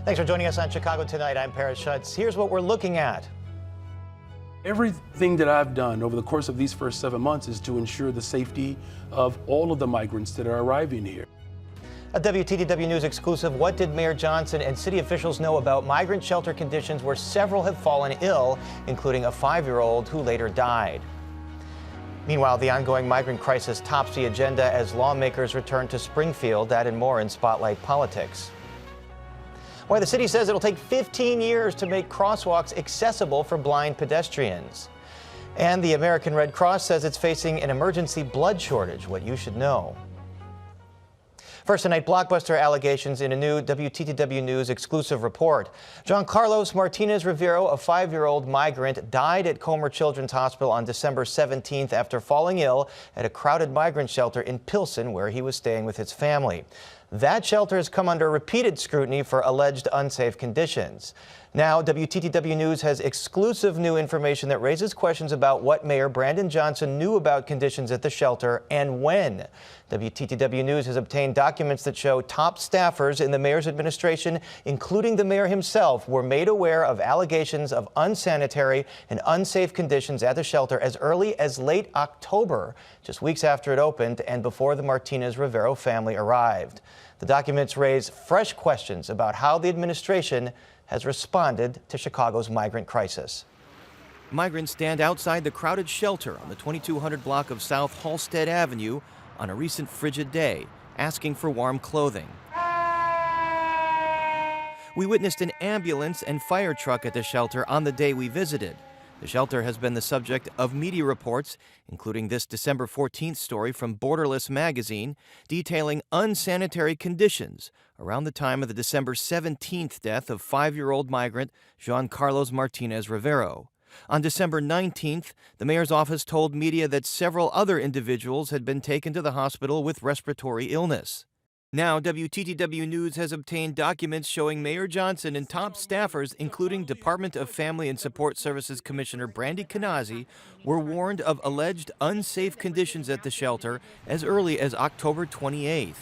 Thanks for joining us on Chicago Tonight. I'm Paris Schutz. Here's what we're looking at. Everything that I've done over the course of these first 7 months is to ensure the safety of all of the migrants that are arriving here. A WTTW News exclusive, what did Mayor Johnson and city officials know about migrant shelter conditions where several have fallen ill, including a 5-year-old who later died? Meanwhile, the ongoing migrant crisis tops the agenda as lawmakers return to Springfield. That and more in Spotlight Politics. Why the city says it'll take 15 years to make crosswalks accessible for blind pedestrians. And the American Red Cross says it's facing an emergency blood shortage, what you should know. First tonight, blockbuster allegations in a new WTTW News exclusive report. John Carlos Martinez Rivero, a 5-year-old migrant, died at Comer Children's Hospital on December 17th after falling ill at a crowded migrant shelter in Pilsen, where he was staying with his family. That shelter has come under repeated scrutiny for alleged unsafe conditions. Now, WTTW News has exclusive new information that raises questions about what Mayor Brandon Johnson knew about conditions at the shelter and when. WTTW News has obtained documents that show top staffers in the mayor's administration, including the mayor himself, were made aware of allegations of unsanitary and unsafe conditions at the shelter as early as late October, just weeks after it opened and before the Martinez Rivero family arrived. The documents raise fresh questions about how the administration has responded to Chicago's migrant crisis. Migrants stand outside the crowded shelter on the 2200 block of South Halstead Avenue on a recent frigid day, asking for warm clothing. We witnessed an ambulance and fire truck at the shelter on the day we visited. The shelter has been the subject of media reports, including this December 14th story from Borderless magazine, detailing unsanitary conditions around the time of the December 17th death of 5-year-old migrant Jean Carlos Martinez Rivero. On December 19th, the mayor's office told media that several other individuals had been taken to the hospital with respiratory illness. Now, WTTW News has obtained documents showing Mayor Johnson and top staffers, including Department of Family and Support Services Commissioner Brandy Kanazi, were warned of alleged unsafe conditions at the shelter as early as October 28th.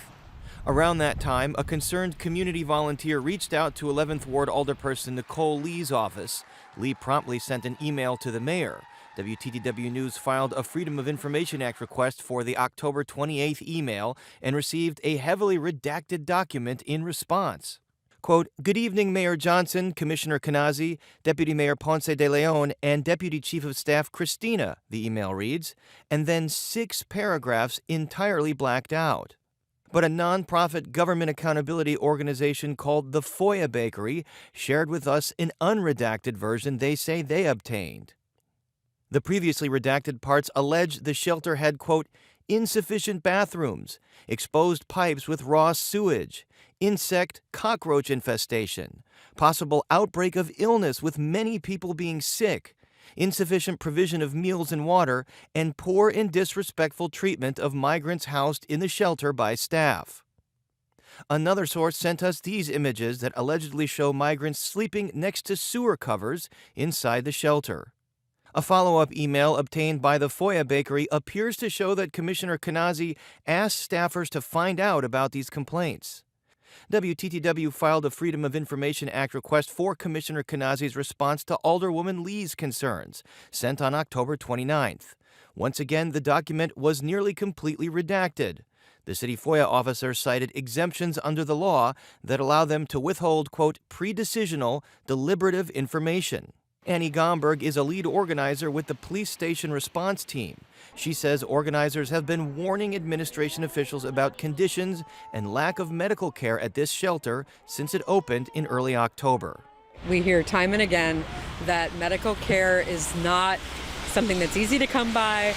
Around that time, a concerned community volunteer reached out to 11th Ward Alderperson Nicole Lee's office. Lee promptly sent an email to the mayor. WTTW News filed a Freedom of Information Act request for the October 28th email and received a heavily redacted document in response. Quote, "Good evening, Mayor Johnson, Commissioner Kanazi, Deputy Mayor Ponce de Leon, and Deputy Chief of Staff Christina," the email reads, and then 6 paragraphs entirely blacked out. But a nonprofit government accountability organization called the FOIA Bakery shared with us an unredacted version they say they obtained. The previously redacted parts allege the shelter had, quote, insufficient bathrooms, exposed pipes with raw sewage, cockroach infestation, possible outbreak of illness with many people being sick, insufficient provision of meals and water, and poor and disrespectful treatment of migrants housed in the shelter by staff. Another source sent us these images that allegedly show migrants sleeping next to sewer covers inside the shelter. A follow-up email obtained by the FOIA Bakery appears to show that Commissioner Kanazi asked staffers to find out about these complaints. WTTW filed a Freedom of Information Act request for Commissioner Kanazi's response to Alderwoman Lee's concerns, sent on October 29th. Once again, the document was nearly completely redacted. The city FOIA officer cited exemptions under the law that allow them to withhold, quote, pre-decisional, deliberative information. Annie Gomberg is a lead organizer with the police station response team. She says organizers have been warning administration officials about conditions and lack of medical care at this shelter since it opened in early October. We hear time and again that medical care is not something that's easy to come by.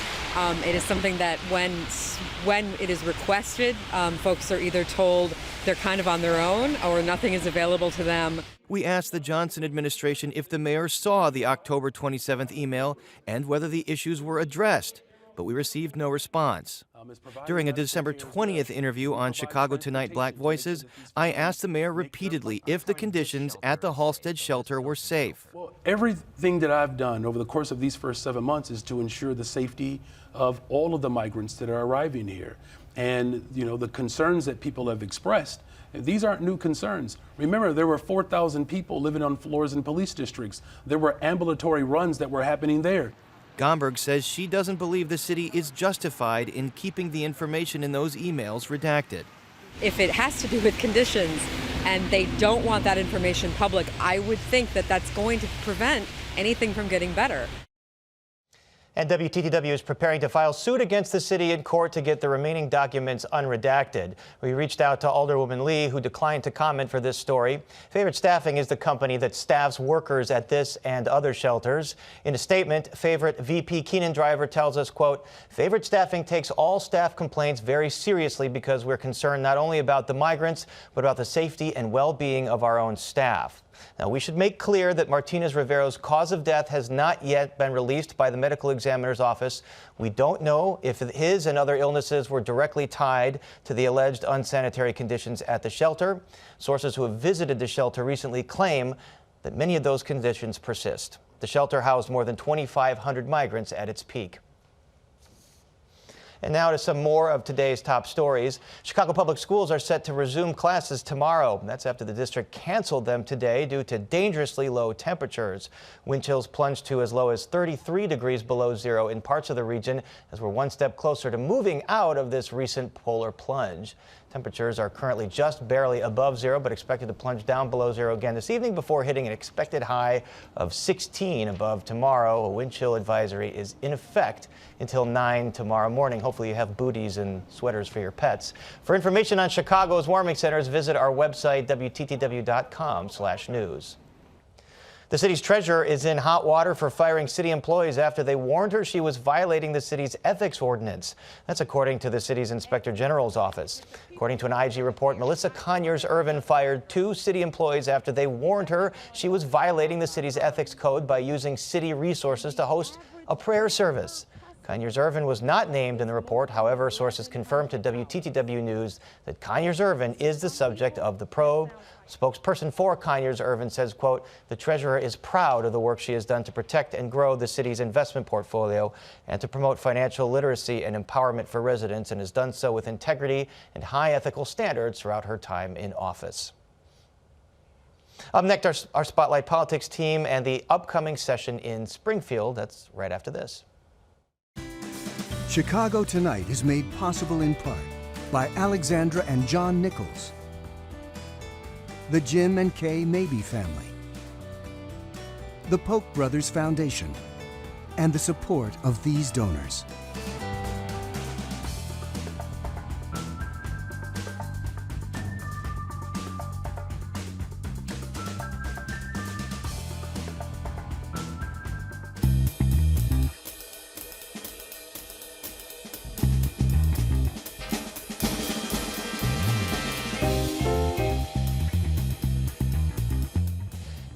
It is something that when it is requested, folks are either told they're kind of on their own or nothing is available to them. We asked the Johnson administration if the mayor saw the October 27th email and whether the issues were addressed, but we received no response. During a December 20th interview on Chicago Tonight Black Voices, I asked the mayor repeatedly if the conditions at the Halstead shelter were safe. Well, everything that I've done over the course of these first 7 months is to ensure the safety of all of the migrants that are arriving here. And, you know, the concerns that people have expressed These aren't new concerns. Remember, there were 4,000 people living on floors in police districts. There were ambulatory runs that were happening there. Gomberg says she doesn't believe the city is justified in keeping the information in those emails redacted. If it has to do with conditions and they don't want that information public, I would think that that's going to prevent anything from getting better. And WTTW is preparing to file suit against the city in court to get the remaining documents unredacted. We reached out to Alderwoman Lee, who declined to comment for this story. Favorite Staffing is the company that staffs workers at this and other shelters. In a statement, Favorite VP Keenan Driver tells us, quote, Favorite Staffing takes all staff complaints very seriously because we're concerned not only about the migrants, but about the safety and well-being of our own staff. Now, we should make clear that Martinez Rivero's cause of death has not yet been released by the medical examiner's office. We don't know if his and other illnesses were directly tied to the alleged unsanitary conditions at the shelter. Sources who have visited the shelter recently claim that many of those conditions persist. The shelter housed more than 2,500 migrants at its peak. And now to some more of today's top stories. Chicago Public Schools are set to resume classes tomorrow. That's after the district canceled them today due to dangerously low temperatures. Wind chills plunged to as low as 33 degrees below zero in parts of the region as we're one step closer to moving out of this recent polar plunge. Temperatures are currently just barely above zero, but expected to plunge down below zero again this evening before hitting an expected high of 16 above tomorrow. A wind chill advisory is in effect until 9 tomorrow morning. Hopefully you have booties and sweaters for your pets. For information on Chicago's warming centers, visit our website, WTTW.com/news. The city's treasurer is in hot water for firing city employees after they warned her she was violating the city's ethics ordinance. That's according to the city's inspector general's office. According to an IG report, Melissa Conyers-Irvin fired 2 city employees after they warned her she was violating the city's ethics code by using city resources to host a prayer service. Conyers-Irvin was not named in the report. However, sources confirmed to WTTW News that Conyers-Irvin is the subject of the probe. Spokesperson for Conyers-Irvin says, quote, the treasurer is proud of the work she has done to protect and grow the city's investment portfolio and to promote financial literacy and empowerment for residents, and has done so with integrity and high ethical standards throughout her time in office. Up next, our Spotlight Politics team and the upcoming session in Springfield. That's right after this. Chicago Tonight is made possible in part by Alexandra and John Nichols, the Jim and Kay Mabey family, the Polk Brothers Foundation, and the support of these donors.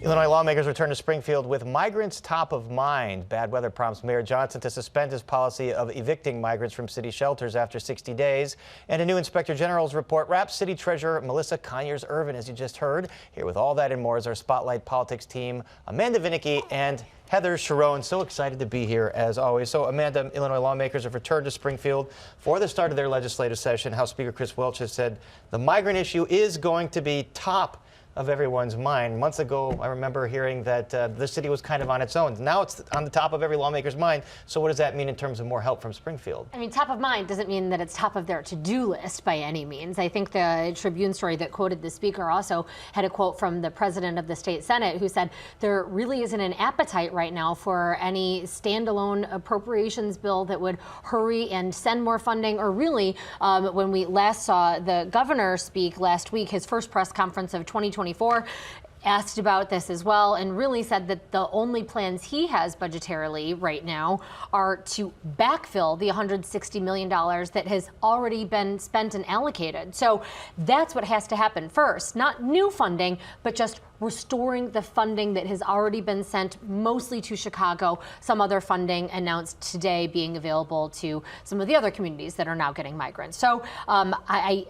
Illinois lawmakers return to Springfield with migrants top of mind. Bad weather prompts Mayor Johnson to suspend his policy of evicting migrants from city shelters after 60 days. And a new Inspector General's report wraps City Treasurer Melissa Conyers-Irvin, as you just heard. Here with all that and more is our Spotlight Politics team, Amanda Vinicki and Heather Sharon. So excited to be here as always. So Amanda, Illinois lawmakers have returned to Springfield for the start of their legislative session. House Speaker Chris Welch has said the migrant issue is going to be top of everyone's mind. Months ago, I remember hearing that the city was kind of on its own. Now it's on the top of every lawmaker's mind. So what does that mean in terms of more help from Springfield? I mean, top of mind doesn't mean that it's top of their to-do list by any means. I think the Tribune story that quoted the speaker also had a quote from the president of the state Senate who said there really isn't an appetite right now for any standalone appropriations bill that would hurry and send more funding, or really when we last saw the governor speak last week, his first press conference of 2024, asked about this as well, and really said that the only plans he has budgetarily right now are to backfill the $160 million that has already been spent and allocated. So that's what has to happen first, not new funding, but just restoring the funding that has already been sent mostly to Chicago, some other funding announced today being available to some of the other communities that are now getting migrants. So I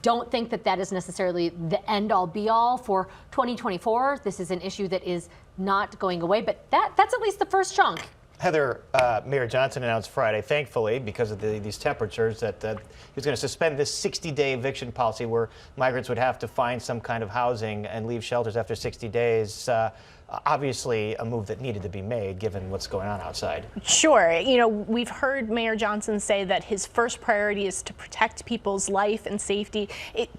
don't think that that is necessarily the end-all be-all for 2024. This is an issue that is not going away, but that's at least the first chunk. Heather, Mayor Johnson announced Friday, thankfully, because of these temperatures, that he was going to suspend this 60-day eviction policy where migrants would have to find some kind of housing and leave shelters after 60 days. Obviously, a move that needed to be made given what's going on outside. Sure. You know, we've heard Mayor Johnson say that his first priority is to protect people's life and safety.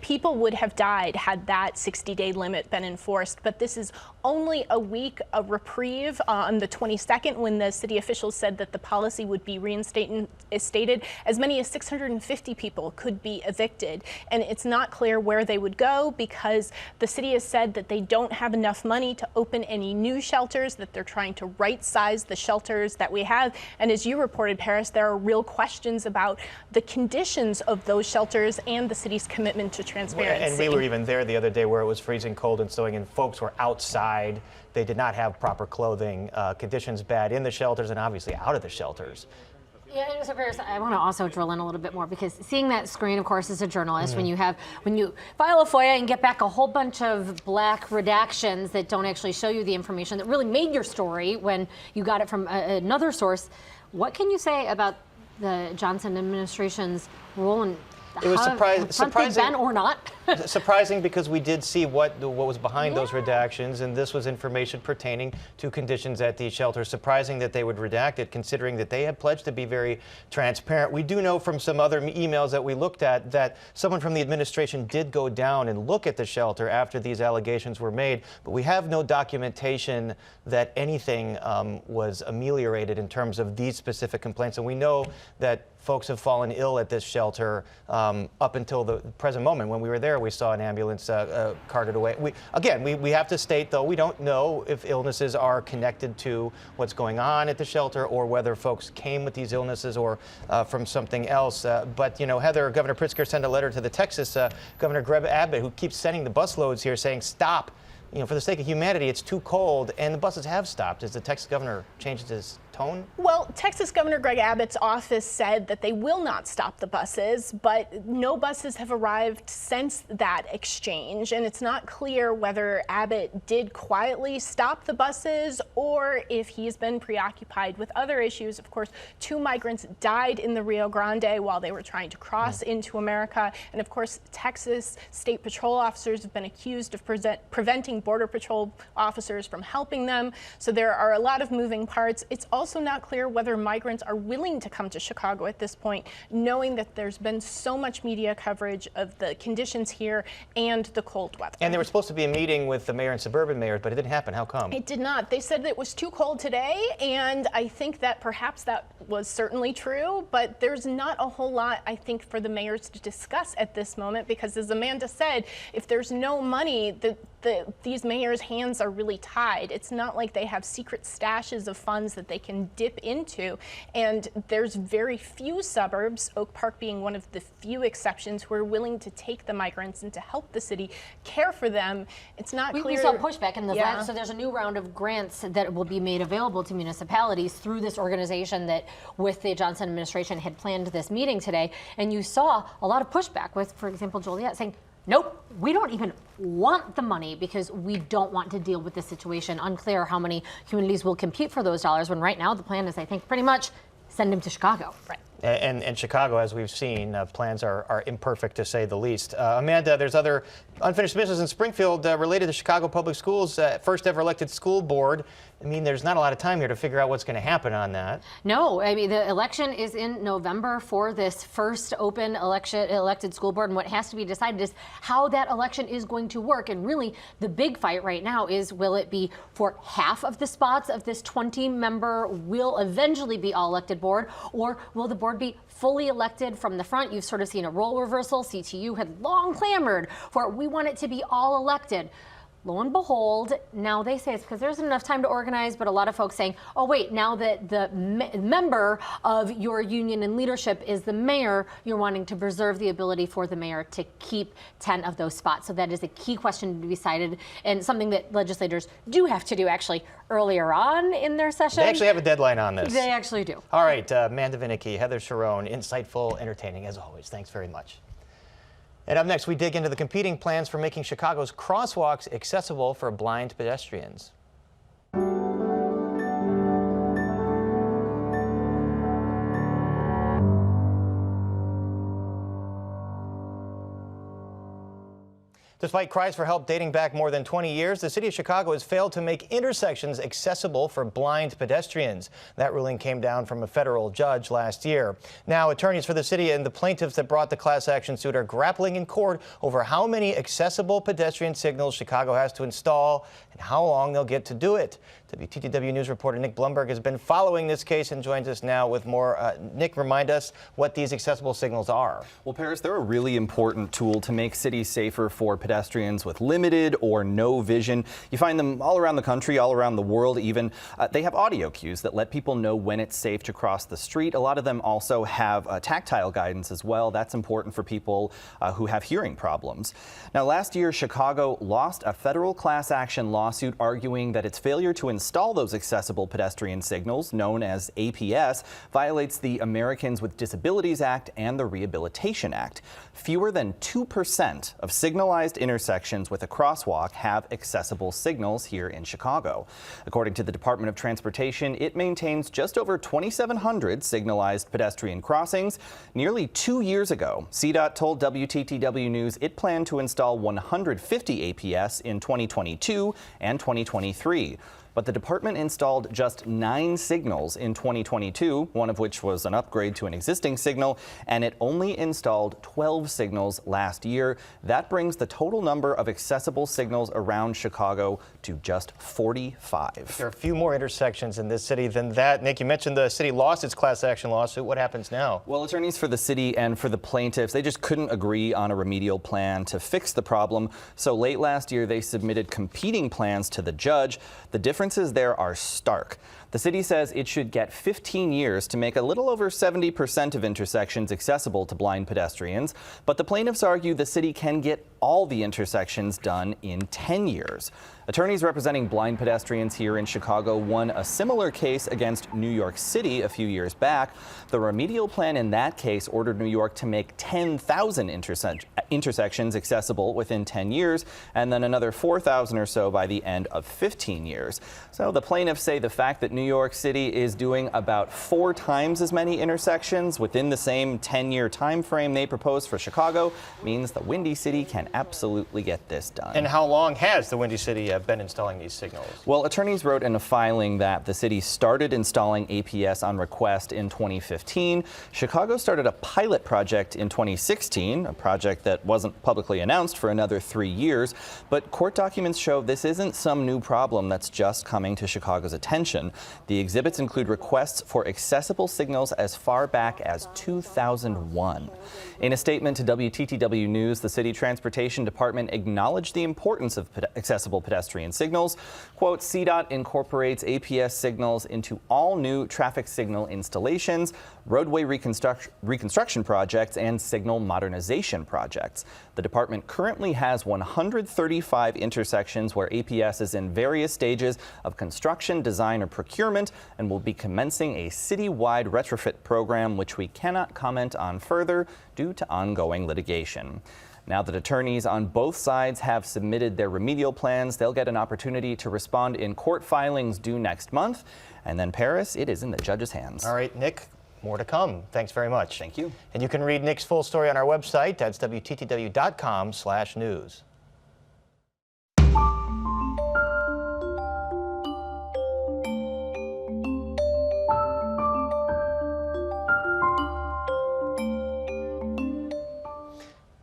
People would have died had that 60-day limit been enforced, but this is only a week of reprieve on the 22nd when the city officials said that the policy would be reinstated. As many as 650 people could be evicted, and it's not clear where they would go because the city has said that they don't have enough money to open any new shelters, that they're trying to right-size the shelters that we have. And as you reported, Paris, there are real questions about the conditions of those shelters and the city's commitment to transparency. And we were even there the other day where it was freezing cold and snowing, and folks were outside. They did not have proper clothing, conditions bad in the shelters and obviously out of the shelters. Yeah, so Paris, I want to also drill in a little bit more because seeing that screen, of course, as a journalist, when you file a FOIA and get back a whole bunch of black redactions that don't actually show you the information that really made your story when you got it from another source, what can you say about the Johnson administration's role in It was surprising or not? Surprising because we did see what was behind those redactions, and this was information pertaining to conditions at these shelters. Surprising that they would redact it, considering that they had pledged to be very transparent. We do know from some other emails that we looked at that someone from the administration did go down and look at the shelter after these allegations were made, but we have no documentation that anything was ameliorated in terms of these specific complaints. And we know that folks have fallen ill at this shelter up until the present moment. When we were there, we saw an ambulance carted away. We have to state, though, we don't know if illnesses are connected to what's going on at the shelter or whether folks came with these illnesses or from something else. But, you know, Heather, Governor Pritzker sent a letter to the Texas Governor Greg Abbott, who keeps sending the busloads here saying, stop. You know, for the sake of humanity, it's too cold, and the buses have stopped. Has the Texas governor changed his tone? Well, Texas Governor Greg Abbott's office said that they will not stop the buses, but no buses have arrived since that exchange, and it's not clear whether Abbott did quietly stop the buses or if he's been preoccupied with other issues. Of course, 2 migrants died in the Rio Grande while they were trying to cross into America, and of course, Texas State Patrol officers have been accused of preventing Border Patrol officers from helping them. So there are a lot of moving parts. It's also not clear whether migrants are willing to come to Chicago at this point, knowing that there's been so much media coverage of the conditions here and the cold weather. And there was supposed to be a meeting with the mayor and suburban mayors, but it didn't happen. How come? It did not. They said that it was too cold today, and I think that perhaps that was certainly true, but there's not a whole lot, I think, for the mayors to discuss at this moment, because as Amanda said, if there's no money, these mayors' hands are really tied. It's not like they have secret stashes of funds that they can dip into, and there's very few suburbs, Oak Park being one of the few exceptions, who are willing to take the migrants and to help the city care for them. It's not clear. We saw pushback in the last, so there's a new round of grants that will be made available to municipalities through this organization that, with the Johnson administration, had planned this meeting today, and you saw a lot of pushback with, for example, Joliet saying, nope, we don't even want the money because we don't want to deal with this situation. Unclear how many communities will compete for those dollars, when right now the plan is, I think, pretty much send them to Chicago. Right. And Chicago, as we've seen, plans are imperfect to say the least. Amanda, there's other unfinished business in Springfield related to Chicago Public Schools, first ever elected school board. I mean, there's not a lot of time here to figure out what's going to happen on that. No, I mean, the election is in November for this first open elected school board, and what has to be decided is how that election is going to work. And really, the big fight right now is, will it be for half of the spots of this 20-member will eventually be all-elected board, or will the board be fully elected from the front? You've sort of seen a role reversal. CTU had long clamored for, we want it to be all elected. Lo and behold, now they say it's because there isn't enough time to organize, but a lot of folks saying, oh wait, now that the member of your union and leadership is the mayor, you're wanting to preserve the ability for the mayor to keep 10 of those spots. So that is a key question to be decided, and something that legislators do have to do actually earlier on in their session. They actually have a deadline on this. They actually do. All right, Amanda Vinicky, Heather Sharon, insightful, entertaining as always. Thanks very much. And up next, we dig into the competing plans for making Chicago's crosswalks accessible for blind pedestrians. Despite cries for help dating back more than 20 years, the city of Chicago has failed to make intersections accessible for blind pedestrians. That ruling came down from a federal judge last year. Now, attorneys for the city and the plaintiffs that brought the class action suit are grappling in court over how many accessible pedestrian signals Chicago has to install and how long they'll get to do it. WTTW News reporter Nick Blumberg has been following this case and joins us now with more. Nick, remind us what these accessible signals are. Well, Paris, they're a really important tool to make cities safer for pedestrians with limited or no vision. You find them all around the country, all around the world even. They have audio cues that let people know when it's safe to cross the street. A lot of them also have tactile guidance as well. That's important for people who have hearing problems. Now, last year, Chicago lost a federal class action lawsuit arguing that its failure to install those accessible pedestrian signals, known as APS, violates the Americans with Disabilities Act and the Rehabilitation Act. Fewer than 2% of signalized intersections with a crosswalk have accessible signals here in Chicago. According to the Department of Transportation, it maintains just over 2,700 signalized pedestrian crossings. Nearly 2 years ago, CDOT told WTTW News it planned to install 150 APS in 2022 and 2023. But the department installed just 9 signals in 2022, one of which was an upgrade to an existing signal, and it only installed 12 signals last year. That brings the total number of accessible signals around Chicago to just 45. There are a few more intersections in this city than that. Nick, you mentioned the city lost its class action lawsuit. What happens now? Well, attorneys for the city and for the plaintiffs, they just couldn't agree on a remedial plan to fix the problem. So late last year, they submitted competing plans to the judge. The differences there are stark. The city says it should get 15 years to make a little over 70% of intersections accessible to blind pedestrians, but the plaintiffs argue the city can get all the intersections done in 10 years. Attorneys representing blind pedestrians here in Chicago won a similar case against New York City a few years back. The remedial plan in that case ordered New York to make 10,000 intersections accessible within 10 years, and then another 4,000 or so by the end of 15 years. So the plaintiffs say the fact that New York City is doing about 4 times as many intersections within the same 10-year time frame they proposed for Chicago means the Windy City can absolutely get this done. And how long has the Windy City been installing these signals? Well, attorneys wrote in a filing that the city started installing APS on request in 2015. Chicago started a pilot project in 2016, a project that wasn't publicly announced for another 3 years. But court documents show this isn't some new problem that's just coming to Chicago's attention. The exhibits include requests for accessible signals as far back as 2001. In a statement to WTTW News, the City Transportation Department acknowledged the importance of accessible pedestrian signals. Quote, CDOT incorporates APS signals into all new traffic signal installations, roadway reconstruction projects, and signal modernization projects. The department currently has 135 intersections where APS is in various stages of construction, design, or procurement, and will be commencing a citywide retrofit program, which we cannot comment on further due to ongoing litigation. Now that attorneys on both sides have submitted their remedial plans, they'll get an opportunity to respond in court filings due next month. And then, Paris, it is in the judge's hands. All right, Nick, more to come. Thanks very much. Thank you. And you can read Nick's full story on our website. That's WTTW.com/news.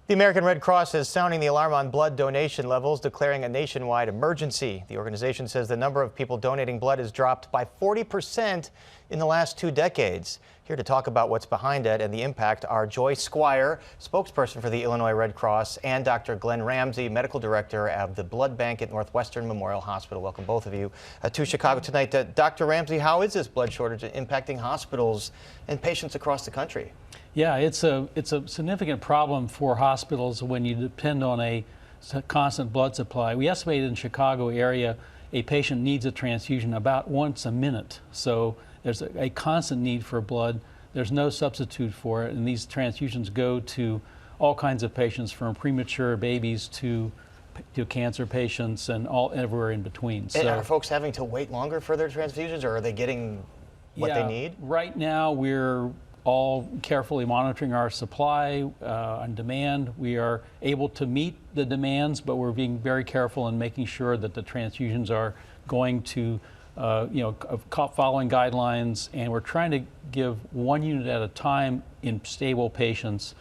The American Red Cross is sounding the alarm on blood donation levels, declaring a nationwide emergency. The organization says the number of people donating blood has dropped by 40% in the last 2 decades. Here to talk about what's behind it and the impact are Joy Squire, spokesperson for the Illinois Red Cross, and Dr. Glenn Ramsey, medical director of the Blood Bank at Northwestern Memorial Hospital. Welcome, both of you, to Chicago tonight. Dr. Ramsey, how is this blood shortage impacting hospitals and patients across the country? Yeah, it's a significant problem for hospitals when you depend on a constant blood supply. We estimate in the Chicago area a patient needs a transfusion about once a minute. So there's a constant need for blood. There's no substitute for it, and these transfusions go to all kinds of patients, from premature babies to cancer patients and everywhere in between. And are folks having to wait longer for their transfusions, or are they getting what they need? Right now we're all carefully monitoring our supply and demand. We are able to meet the demands, but we're being very careful in making sure that the transfusions are going to, following guidelines, and we're trying to give 1 unit at a time in stable patients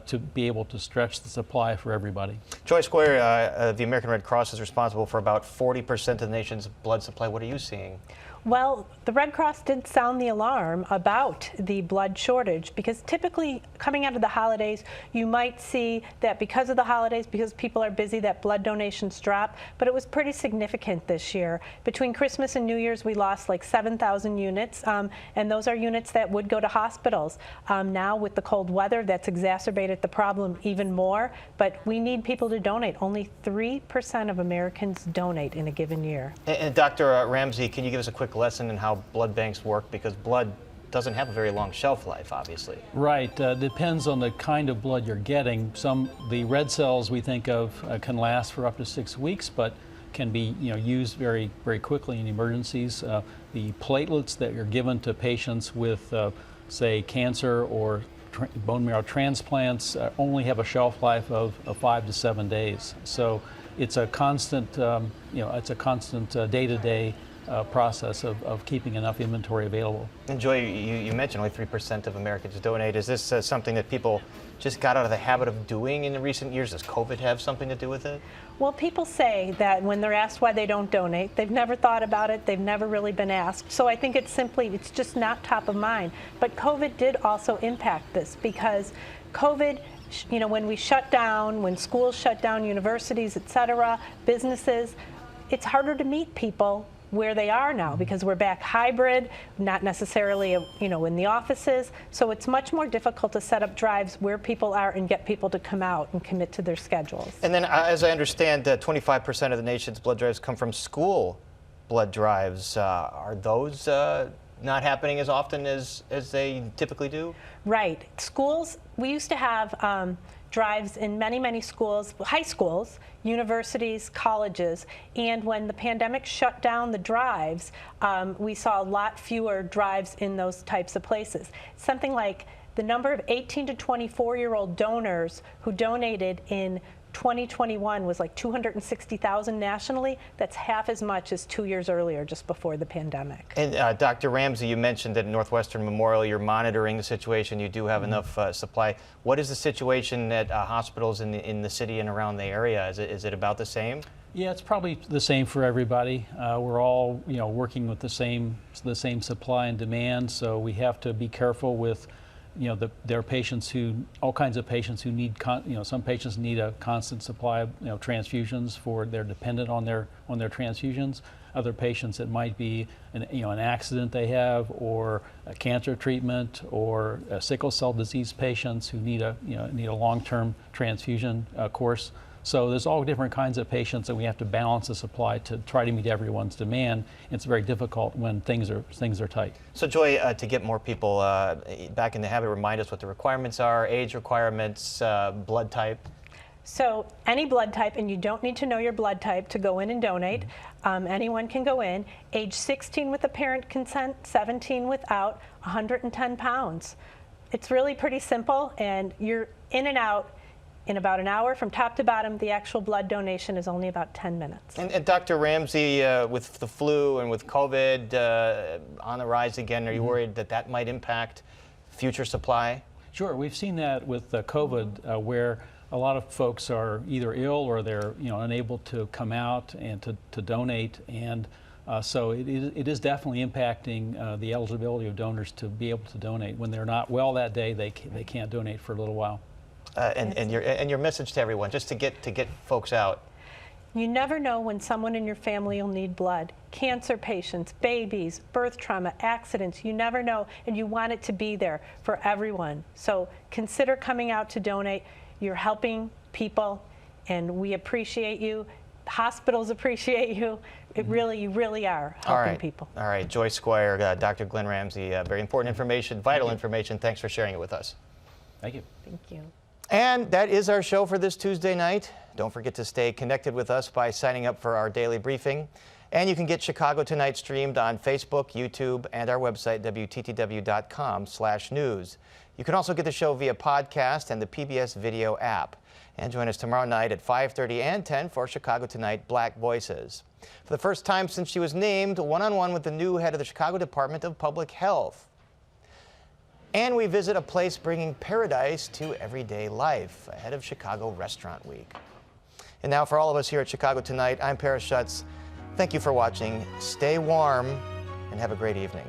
to be able to stretch the supply for everybody. Joy Square, the American Red Cross is responsible for about 40% of the nation's blood supply. What are you seeing? Well, the Red Cross did sound the alarm about the blood shortage, because typically coming out of the holidays, you might see that because of the holidays, because people are busy, that blood donations drop, but it was pretty significant this year. Between Christmas and New Year's, we lost like 7,000 units, and those are units that would go to hospitals. Now with the cold weather, that's exacerbated the problem even more, but we need people to donate. Only 3% of Americans donate in a given year. And Dr. Ramsey, can you give us a quick lesson in how blood banks work, because blood doesn't have a very long shelf life, obviously. Right. Depends on the kind of blood you're getting. The red cells we think of can last for up to 6 weeks, but can be used very, very quickly in emergencies. The platelets that are given to patients with, say, cancer or bone marrow transplants only have a shelf life of 5 to 7 days. So it's a constant, day-to-day process of keeping enough inventory available. And Joy, you mentioned only 3% of Americans donate. Is this something that people just got out of the habit of doing in the recent years? Does COVID have something to do with it? Well, people say that when they're asked why they don't donate, they've never thought about it, they've never really been asked. So I think it's just not top of mind. But COVID did also impact this, because COVID, when we shut down, when schools shut down, universities, et cetera, businesses, it's harder to meet people where they are now, because we're back hybrid, not necessarily in the offices. So it's much more difficult to set up drives where people are and get people to come out and commit to their schedules. And then, as I understand, 25% of the nation's blood drives come from school blood drives. Are those not happening as often as they typically do? Right. Schools, we used to have drives in many, many schools, high schools, universities, colleges, and when the pandemic shut down the drives, we saw a lot fewer drives in those types of places. Something like the number of 18 to 24-year-old donors who donated in 2021 was like 260,000 nationally. That's half as much as 2 years earlier, just before the pandemic. And Dr. Ramsey, you mentioned that at Northwestern Memorial you're monitoring the situation. You do have enough supply. What is the situation at hospitals in the city and around the area? Is it about the same? Yeah, it's probably the same for everybody. We're all working with the same supply and demand, so we have to be careful with there are patients all kinds of patients who need, some patients need a constant supply of transfusions they're dependent on their transfusions. Other patients, it might be an accident they have, or a cancer treatment, or sickle cell disease patients who need a long-term transfusion course. So there's all different kinds of patients, and we have to balance the supply to try to meet everyone's demand. It's very difficult when things are tight. So Joy, to get more people back in the habit, remind us what the requirements are, age requirements, blood type. So any blood type, and you don't need to know your blood type to go in and donate. Anyone can go in. Age 16 with the parent consent, 17 without, 110 pounds. It's really pretty simple, and you're in and out in about an hour from top to bottom. The actual blood donation is only about 10 minutes. And Dr. Ramsey, with the flu and with COVID on the rise again, are you worried that might impact future supply? Sure, we've seen that with COVID, where a lot of folks are either ill or they're unable to come out and to donate, and so it is definitely impacting the eligibility of donors to be able to donate. When they're not well that day, they can't donate for a little while. And your message to everyone, just to get folks out. You never know when someone in your family will need blood. Cancer patients, babies, birth trauma, accidents, you never know, and you want it to be there for everyone. So consider coming out to donate. You're helping people, and we appreciate you. Hospitals appreciate you. You really are helping people. All right, Joy Squire, Dr. Glenn Ramsey, very important information, vital information. Thanks for sharing it with us. Thank you. Thank you. And that is our show for this Tuesday night. Don't forget to stay connected with us by signing up for our daily briefing. And you can get Chicago Tonight streamed on Facebook, YouTube, and our website, WTTW.com/news. You can also get the show via podcast and the PBS video app. And join us tomorrow night at 5:30 and 10 for Chicago Tonight Black Voices. For the first time since she was named, one-on-one with the new head of the Chicago Department of Public Health. And we visit a place bringing paradise to everyday life ahead of Chicago Restaurant Week. And now for all of us here at Chicago Tonight, I'm Paris Schutz. Thank you for watching. Stay warm and have a great evening.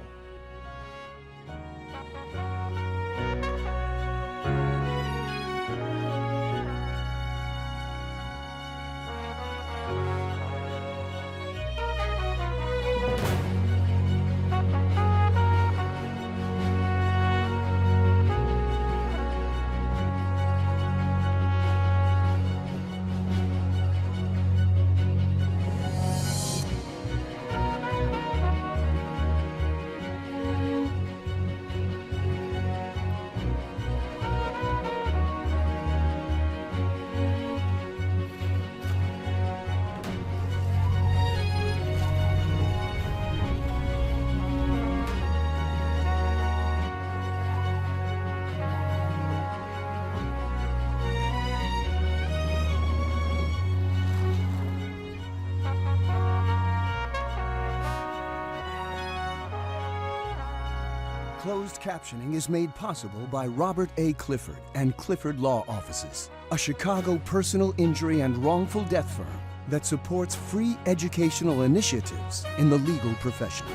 Closed captioning is made possible by Robert A. Clifford and Clifford Law Offices, a Chicago personal injury and wrongful death firm that supports free educational initiatives in the legal profession.